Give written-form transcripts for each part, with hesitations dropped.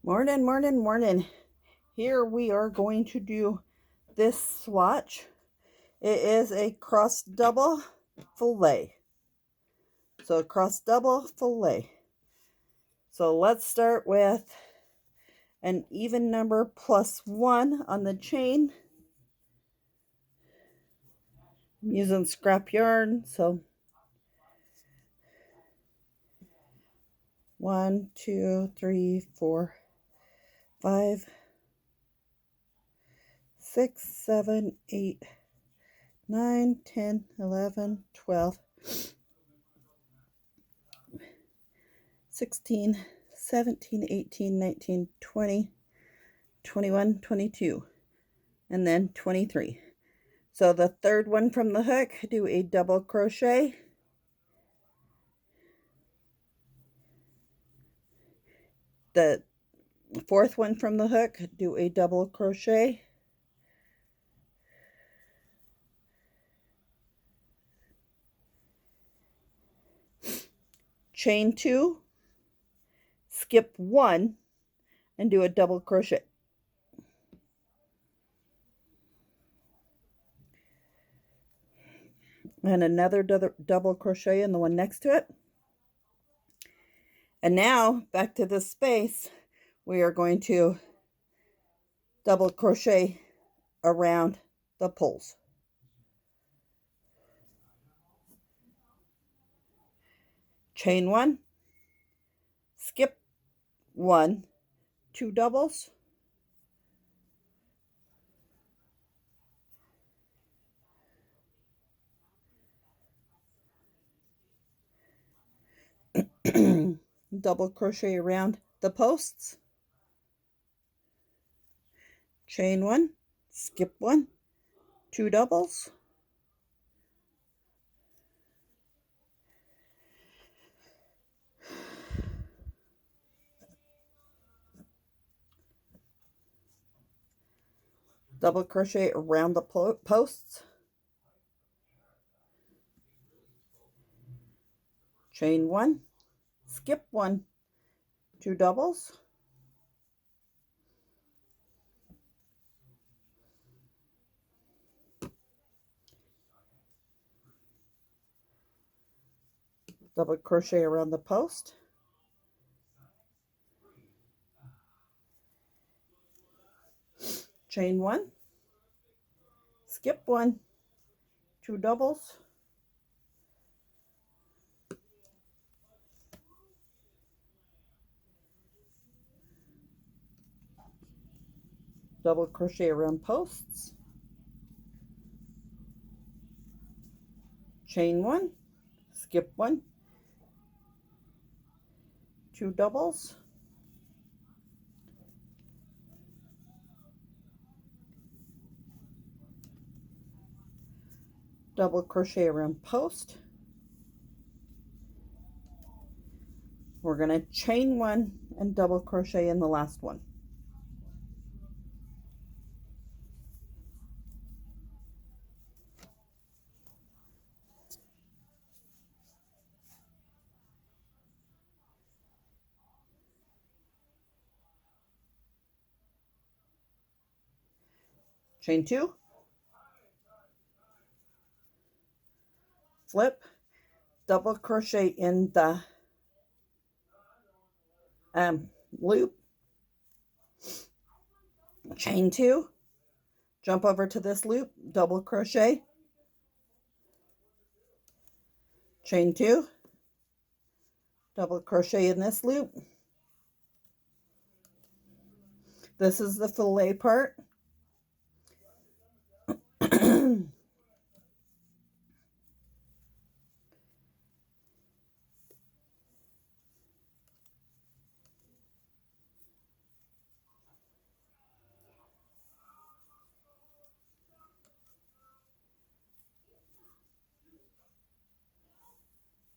Morning, morning, morning. Here we are going to do this swatch. It is a cross double fillet. So cross double fillet. So let's start with an even number +1 on the chain. I'm using scrap yarn, so 1, 2, 3, 4, 5, 6, 7, 8, 9, 10, 11, 12, 16, 17, 18, 19, 20, 21, 22, and then 23. So the third one from the hook, do a double crochet. The fourth one from the hook, do a double crochet. Chain 2, skip 1, and do a double crochet. And another double crochet in the one next to it. And now back to this space, we are going to double crochet around the pulls. Chain 1, skip 1, 2 doubles, double crochet around the posts, chain 1, skip 1, 2 doubles, double crochet around the posts, chain 1, skip 1, 2 doubles, double crochet around the post, chain 1, skip 1, 2 doubles, double crochet around posts, chain 1, skip 1, 2 doubles, double crochet around post. We're going to chain 1 and double crochet in the last one. Chain 2, flip, double crochet in the loop, chain 2, jump over to this loop, double crochet, chain 2, double crochet in this loop. This is the fillet part.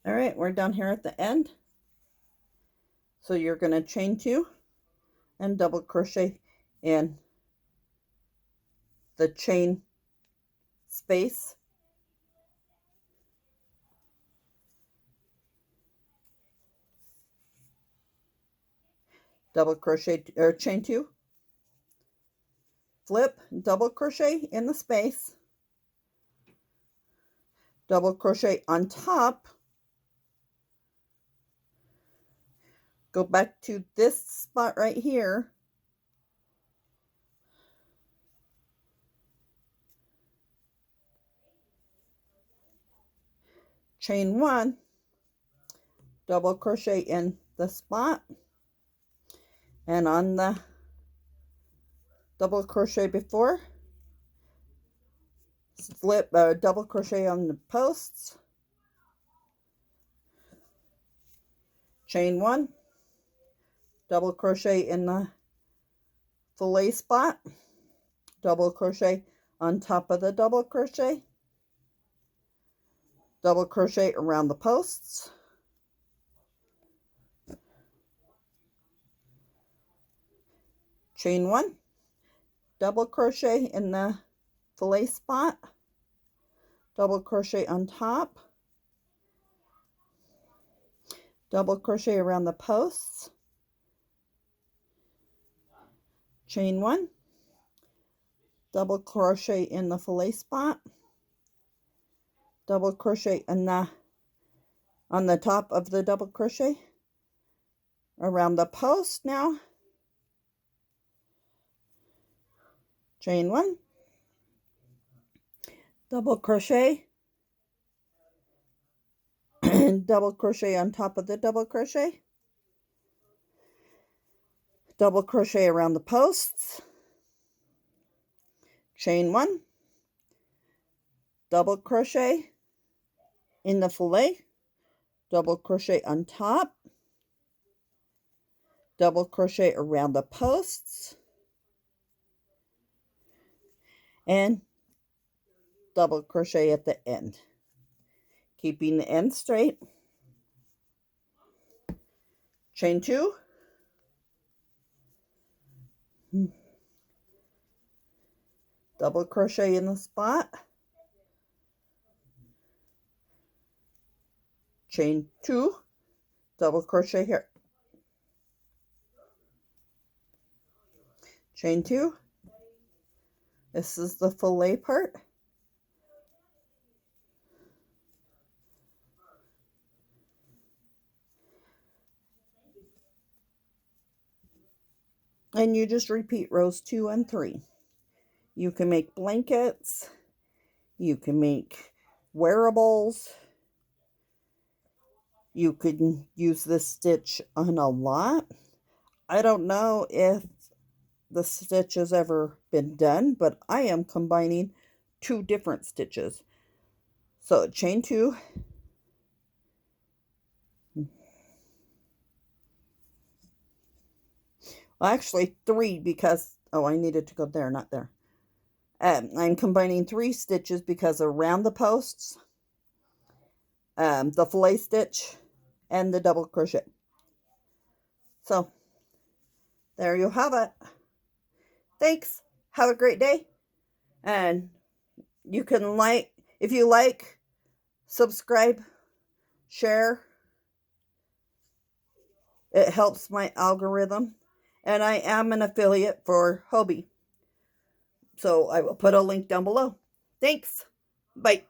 All right, we're down here at the end. So you're going to chain 2 and double crochet in the chain space. double crochet or chain 2, flip, double crochet in the space, double crochet on top, go back to this spot right here, chain 1, double crochet in the spot, and on the double crochet before, flip, double crochet on the posts, chain 1, double crochet in the fillet spot, double crochet on top of the double crochet, double crochet around the posts, chain 1, double crochet in the fillet spot, double crochet on top, double crochet around the posts, chain 1, double crochet in the fillet spot, double crochet in the on the top of the double crochet around the post now, chain 1, double crochet and double crochet on top of the double crochet, double crochet around the posts, chain 1, double crochet in the fillet, double crochet on top, double crochet around the posts, and double crochet at the end, keeping the end straight, chain 2, double crochet in the spot, chain 2, double crochet here, chain 2, this is the fillet part, and you just repeat rows 2 and 3. You can make blankets, you can make wearables, you could use this stitch on a lot. I don't know if the stitch has ever been done, but I am combining 2 different stitches. So chain 2, well, actually 3 because, oh, I needed to go there, not there. I'm combining 3 stitches because around the posts, the fillet stitch, and the double crochet. So there you have it. Thanks. Have a great day. And you can if you like, subscribe, share. It helps my algorithm. And I am an affiliate for Hobby. So I will put a link down below. Thanks. Bye.